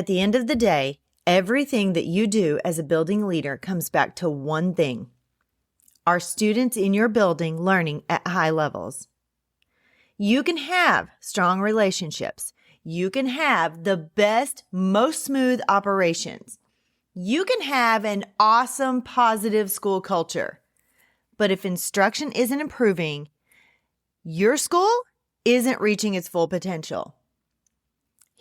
At the end of the day, everything that you do as a building leader comes back to one thing. Are students in your building learning at high levels? You can have strong relationships. You can have the best, most smooth operations. You can have an awesome, positive school culture. But if instruction isn't improving, your school isn't reaching its full potential.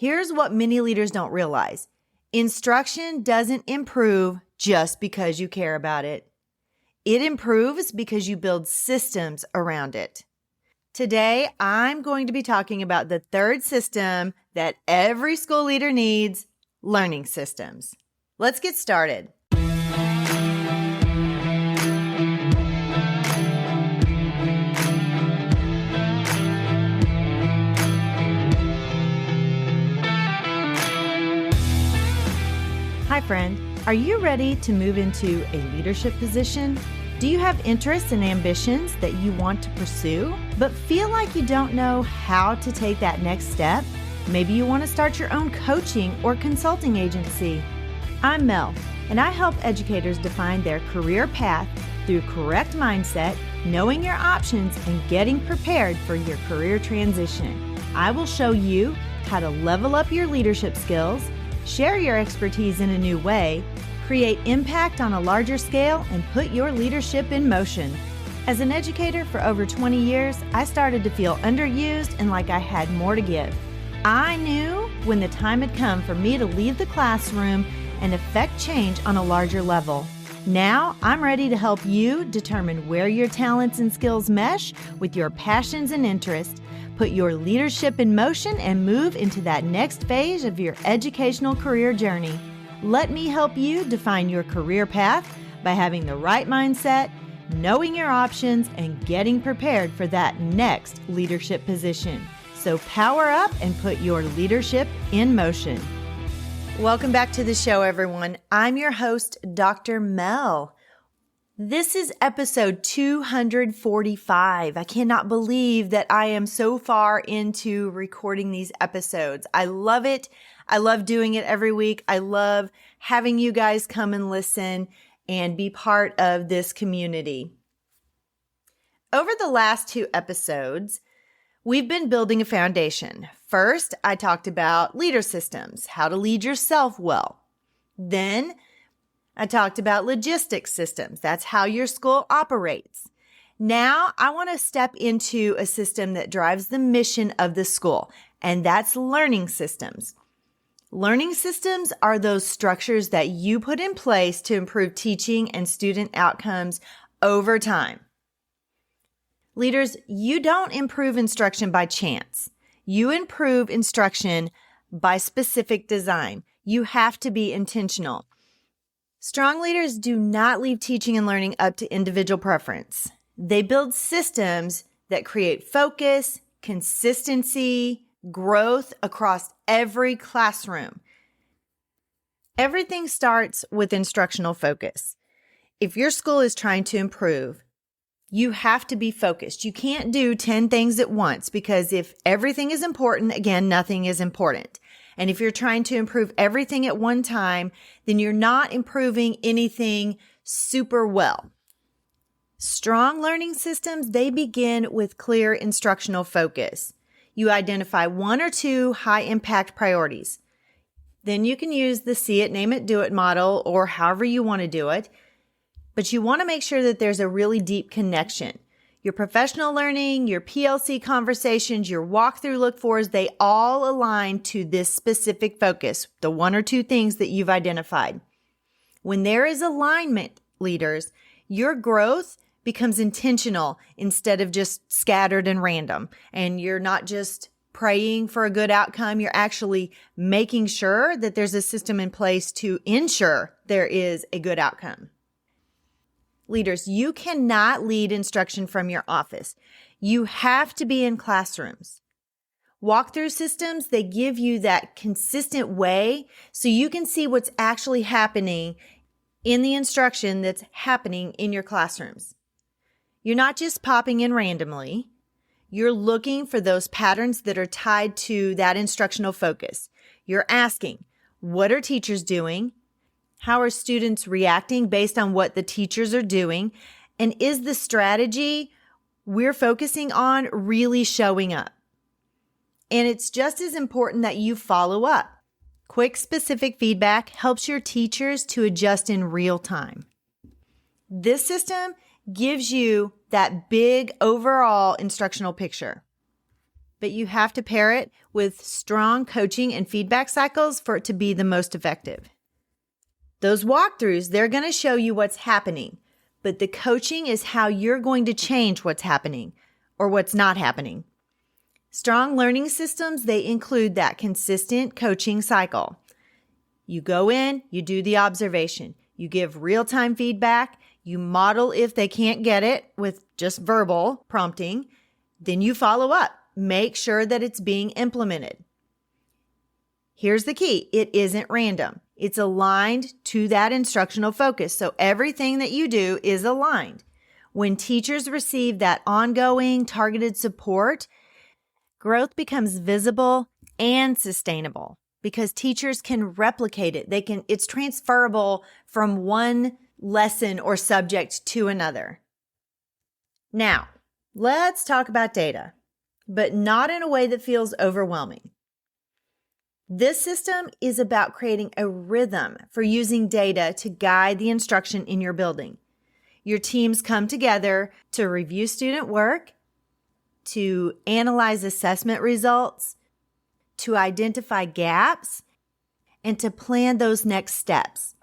Here's what many leaders don't realize. Instruction doesn't improve just because you care about it. It improves because you build systems around it. Today, I'm going to be talking about the third system that every school leader needs, learning systems. Let's get started. Hi, friend. Are you ready to move into a leadership position? Do you have interests and ambitions that you want to pursue, but feel like you don't know how to take that next step? Maybe you want to start your own coaching or consulting agency. I'm Mel, and I help educators define their career path through correct mindset, knowing your options, and getting prepared for your career transition. I will show you how to level up your leadership skills, share your expertise in a new way, create impact on a larger scale, and put your leadership in motion. As an educator for over 20 years, I started to feel underused and like I had more to give. I knew when the time had come for me to leave the classroom and affect change on a larger level. Now, I'm ready to help you determine where your talents and skills mesh with your passions and interests. Put your leadership in motion and move into that next phase of your educational career journey. Let me help you define your career path by having the right mindset, knowing your options, and getting prepared for that next leadership position. So power up and put your leadership in motion. Welcome back to the show, everyone. I'm your host, Dr. Mel. This is episode 245. I cannot believe that I am so far into recording these episodes. I love it. I love doing it every week. I love having you guys come and listen and be part of this community. Over the last two episodes, we've been building a foundation. First, I talked about leader systems, how to lead yourself well. Then, I talked about logistics systems. That's how your school operates. Now, I want to step into a system that drives the mission of the school, and that's learning systems. Learning systems are those structures that you put in place to improve teaching and student outcomes over time. Leaders, you don't improve instruction by chance. You improve instruction by specific design. You have to be intentional. Strong leaders do not leave teaching and learning up to individual preference. They build systems that create focus, consistency, growth across every classroom. Everything starts with instructional focus. If your school is trying to improve, you have to be focused. You can't do 10 things at once because if everything is important, again, nothing is important. And if you're trying to improve everything at one time, then you're not improving anything super well. Strong learning systems, they begin with clear instructional focus. You identify one or two high-impact priorities. Then you can use the see it, name it, do it model or however you want to do it. But you want to make sure that there's a really deep connection. Your professional learning, your PLC conversations, your walkthrough look-fors, they all align to this specific focus, the one or two things that you've identified. When there is alignment, leaders, your growth becomes intentional instead of just scattered and random. And you're not just praying for a good outcome. You're actually making sure that there's a system in place to ensure there is a good outcome. Leaders, you cannot lead instruction from your office. You have to be in classrooms. Walkthrough systems, they give you that consistent way so you can see what's actually happening in the instruction that's happening in your classrooms. You're not just popping in randomly. You're looking for those patterns that are tied to that instructional focus. You're asking, What are teachers doing? How are students reacting based on what the teachers are doing? And is the strategy we're focusing on really showing up? And it's just as important that you follow up. Quick, specific feedback helps your teachers to adjust in real time. This system gives you that big overall instructional picture, but you have to pair it with strong coaching and feedback cycles for it to be the most effective. Those walkthroughs, they're going to show you what's happening, but the coaching is how you're going to change what's happening or what's not happening. Strong learning systems, they include that consistent coaching cycle. You go in, you do the observation, you give real-time feedback, you model if they can't get it with just verbal prompting, then you follow up. Make sure that it's being implemented. Here's the key. It isn't random. It's aligned to that instructional focus. So everything that you do is aligned. When teachers receive that ongoing targeted support, growth becomes visible and sustainable because teachers can replicate it. It's transferable from one lesson or subject to another. Now, let's talk about data, but not in a way that feels overwhelming. This system is about creating a rhythm for using data to guide the instruction in your building. Your teams come together to review student work, to analyze assessment results, to identify gaps, and to plan those next steps.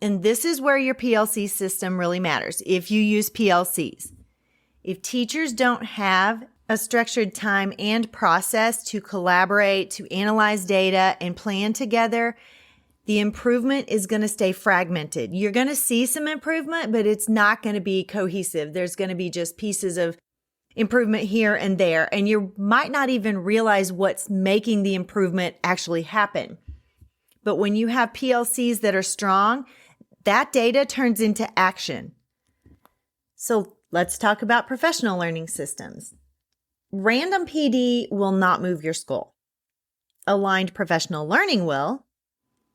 And this is where your PLC system really matters, if you use PLCs. If teachers don't have a structured time and process to collaborate, to analyze data, and plan together, the improvement is going to stay fragmented. You're going to see some improvement, but it's not going to be cohesive. There's going to be just pieces of improvement here and there, and you might not even realize what's making the improvement actually happen. But when you have PLCs that are strong, that data turns into action. So let's talk about professional learning systems. Random PD will not move your school. Aligned professional learning will.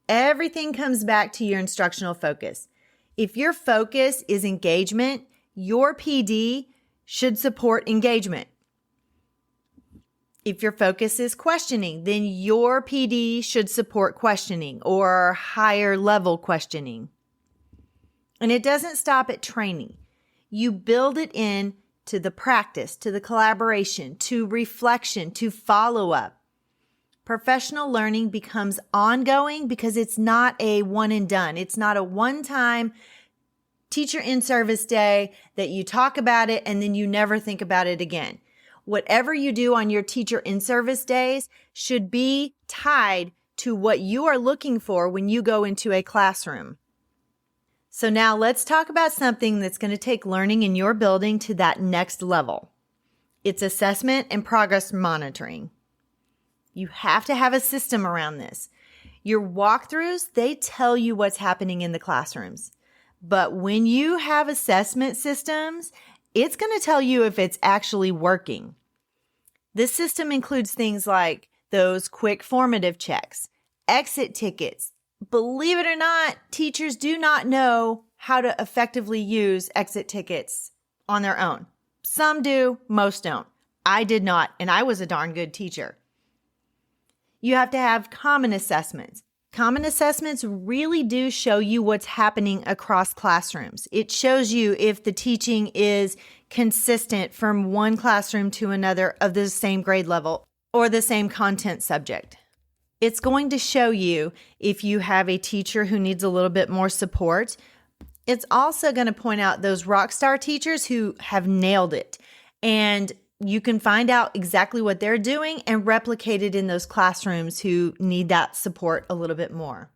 Everything comes back to your instructional focus. If your focus is engagement, your PD should support engagement. If your focus is questioning, then your PD should support questioning or higher level questioning. And it doesn't stop at training. You build it in to the practice, to the collaboration, to reflection, to follow-up. Professional learning becomes ongoing because it's not a one and done. It's not a one-time teacher in-service day that you talk about it and then you never think about it again. Whatever you do on your teacher in-service days should be tied to what you are looking for when you go into a classroom. So now let's talk about something that's going to take learning in your building to that next level. It's assessment and progress monitoring. You have to have a system around this. Your walkthroughs, they tell you what's happening in the classrooms. But when you have assessment systems, it's going to tell you if it's actually working. This system includes things like those quick formative checks, exit tickets. Believe it or not, teachers do not know how to effectively use exit tickets on their own. Some do, most don't. I did not, and I was a darn good teacher. You have to have common assessments. Common assessments really do show you what's happening across classrooms. It shows you if the teaching is consistent from one classroom to another of the same grade level or the same content subject. It's going to show you if you have a teacher who needs a little bit more support. It's also going to point out those rock star teachers who have nailed it. And you can find out exactly what they're doing and replicate it in those classrooms who need that support a little bit more.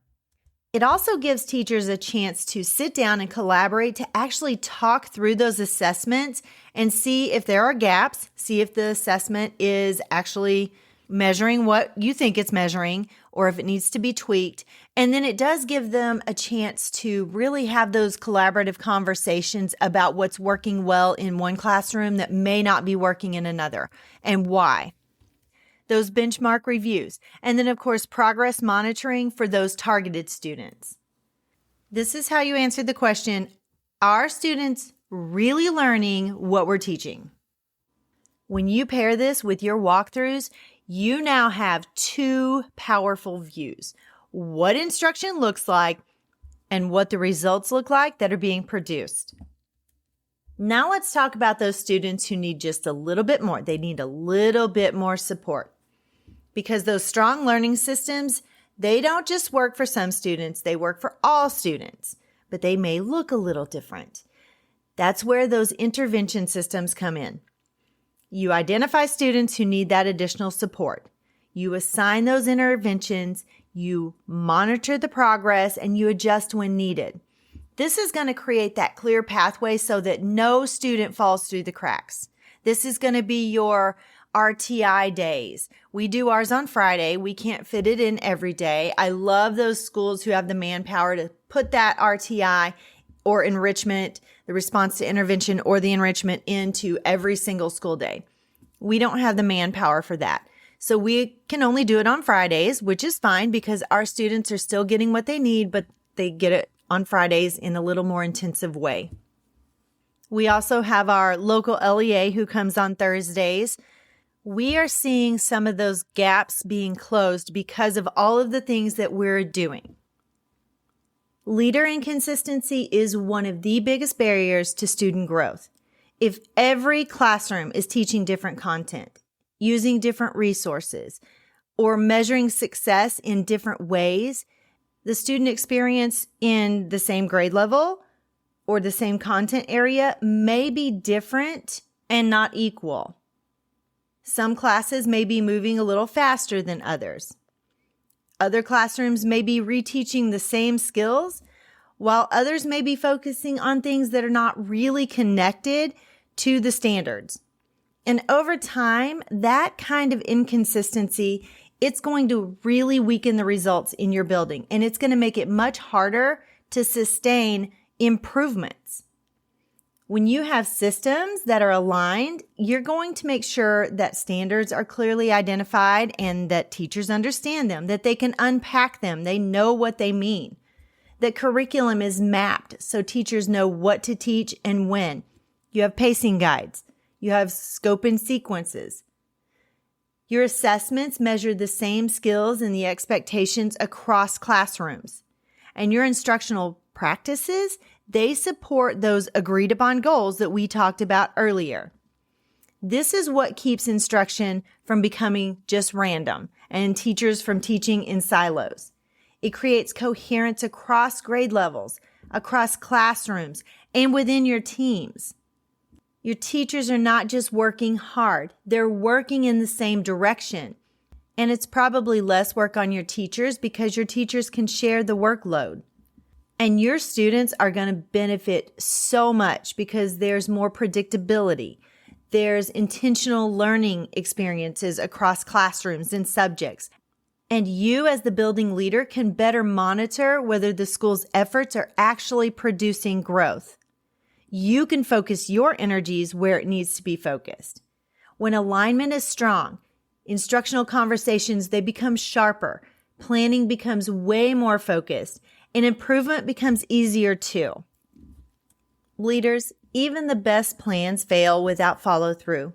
It also gives teachers a chance to sit down and collaborate to actually talk through those assessments and see if there are gaps, see if the assessment is actually measuring what you think it's measuring or if it needs to be tweaked. And then it does give them a chance to really have those collaborative conversations about what's working well in one classroom that may not be working in another and why. those benchmark reviews, and then, of course, progress monitoring for those targeted students. This is how you answer the question, are students really learning what we're teaching? When you pair this with your walkthroughs, you now have two powerful views: what instruction looks like and what the results look like that are being produced. Now let's talk about those students who need just a little bit more. They need a little bit more support, because those strong learning systems, they don't just work for some students, they work for all students, but they may look a little different. That's where those intervention systems come in. You identify students who need that additional support. You assign those interventions, you monitor the progress, and you adjust when needed. This is going to create that clear pathway so that no student falls through the cracks. This is going to be your RTI days. We do ours on Friday. We can't fit it in every day. I love those schools who have the manpower to put that RTI or enrichment, the response to intervention or the enrichment, into every single school day. We don't have the manpower for that. So we can only do it on Fridays, which is fine because our students are still getting what they need, but they get it on Fridays in a little more intensive way. We also have our local LEA who comes on Thursdays. We are seeing some of those gaps being closed because of all of the things that we're doing. Leader inconsistency is one of the biggest barriers to student growth. If every classroom is teaching different content, using different resources, or measuring success in different ways, the student experience in the same grade level or the same content area may be different and not equal. Some classes may be moving a little faster than others. Other classrooms may be reteaching the same skills, while others may be focusing on things that are not really connected to the standards. And over time, that kind of inconsistency, it's going to really weaken the results in your building, and it's going to make it much harder to sustain improvements. When you have systems that are aligned, you're going to make sure that standards are clearly identified and that teachers understand them, that they can unpack them, they know what they mean, that curriculum is mapped so teachers know what to teach and when. You have pacing guides, you have scope and sequences. Your assessments measure the same skills and the expectations across classrooms. And your instructional practices, they support those agreed upon goals that we talked about earlier. This is what keeps instruction from becoming just random and teachers from teaching in silos. It creates coherence across grade levels, across classrooms, and within your teams. Your teachers are not just working hard, they're working in the same direction. And it's probably less work on your teachers because your teachers can share the workload. And your students are going to benefit so much because there's more predictability. There's intentional learning experiences across classrooms and subjects. And you as the building leader can better monitor whether the school's efforts are actually producing growth. You can focus your energies where it needs to be focused. When alignment is strong, instructional conversations, they become sharper. Planning becomes way more focused, and improvement becomes easier too. Leaders, even the best plans fail without follow through.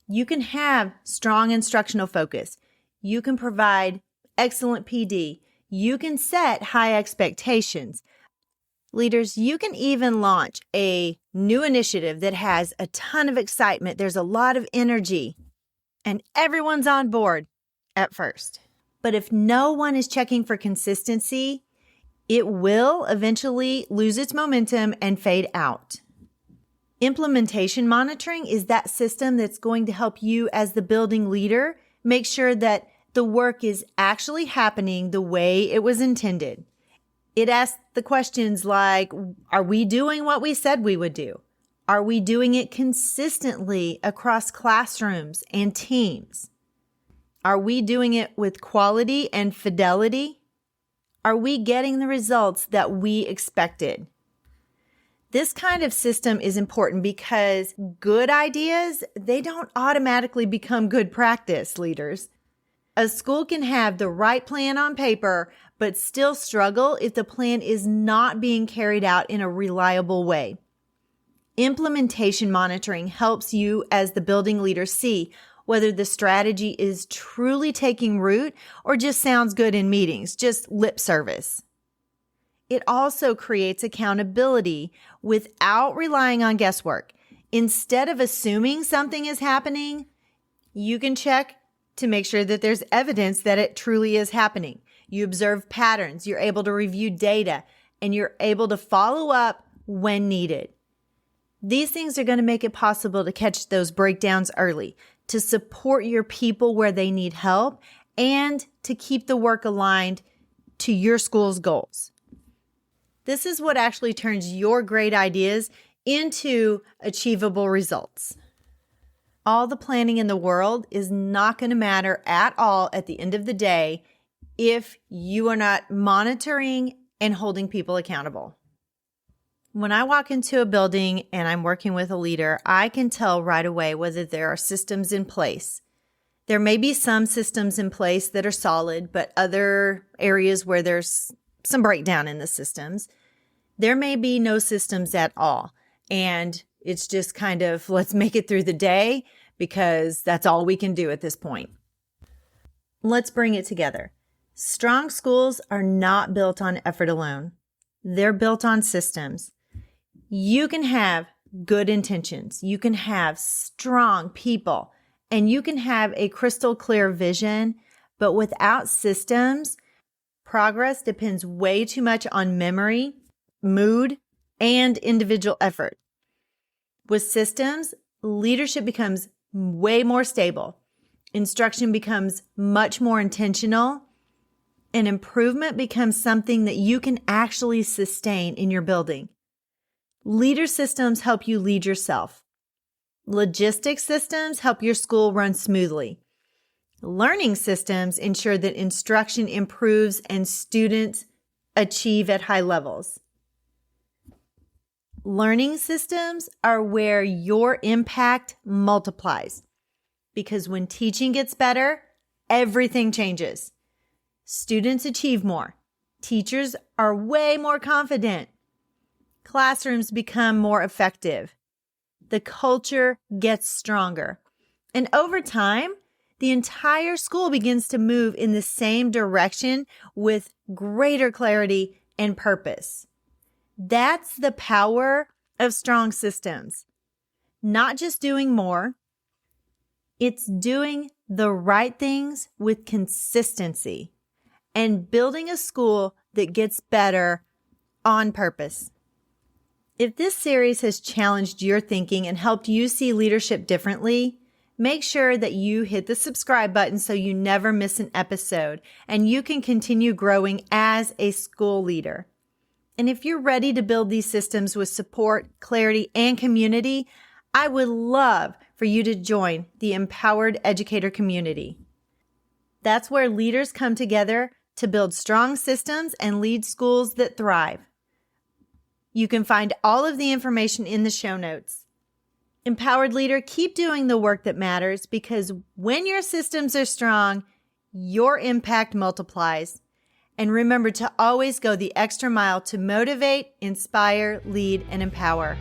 You can have strong instructional focus. You can provide excellent PD. You can set high expectations. Leaders, you can even launch a new initiative that has a ton of excitement. There's a lot of energy, and everyone's on board at first. But if no one is checking for consistency, it will eventually lose its momentum and fade out. Implementation monitoring is that system that's going to help you as the building leader make sure that the work is actually happening the way it was intended. It asks the questions like, are we doing what we said we would do? Are we doing it consistently across classrooms and teams? Are we doing it with quality and fidelity? Are we getting the results that we expected? This kind of system is important because good ideas, they don't automatically become good practice, leaders. A school can have the right plan on paper, but still struggle if the plan is not being carried out in a reliable way. Implementation monitoring helps you as the building leader see whether the strategy is truly taking root or just sounds good in meetings, just lip service. It also creates accountability without relying on guesswork. Instead of assuming something is happening, you can check to make sure that there's evidence that it truly is happening. You observe patterns, you're able to review data, and you're able to follow up when needed. These things are going to make it possible to catch those breakdowns early, to support your people where they need help, and to keep the work aligned to your school's goals. This is what actually turns your great ideas into achievable results. All the planning in the world is not going to matter at all at the end of the day if you are not monitoring and holding people accountable. When I walk into a building and I'm working with a leader, I can tell right away whether there are systems in place. There may be some systems in place that are solid, but other areas where there's some breakdown in the systems, there may be no systems at all. And it's just kind of, let's make it through the day because that's all we can do at this point. Let's bring it together. Strong schools are not built on effort alone. They're built on systems. You can have good intentions. You can have strong people, and you can have a crystal clear vision, but without systems, progress depends way too much on memory, mood, and individual effort. With systems, leadership becomes way more stable. Instruction becomes much more intentional, and improvement becomes something that you can actually sustain in your building. Leader systems help you lead yourself. Logistics systems help your school run smoothly. Learning systems ensure that instruction improves and students achieve at high levels. Learning systems are where your impact multiplies, because when teaching gets better, everything changes. Students achieve more. Teachers are way more confident. Classrooms become more effective. The culture gets stronger. And over time, the entire school begins to move in the same direction with greater clarity and purpose. That's the power of strong systems. Not just doing more, it's doing the right things with consistency and building a school that gets better on purpose. If this series has challenged your thinking and helped you see leadership differently, make sure that you hit the subscribe button so you never miss an episode and you can continue growing as a school leader. And if you're ready to build these systems with support, clarity, and community, I would love for you to join the Empowered Educator community. That's where leaders come together to build strong systems and lead schools that thrive. You can find all of the information in the show notes. Empowered Leader, keep doing the work that matters, because when your systems are strong, your impact multiplies. And remember to always go the extra mile to motivate, inspire, lead, and empower.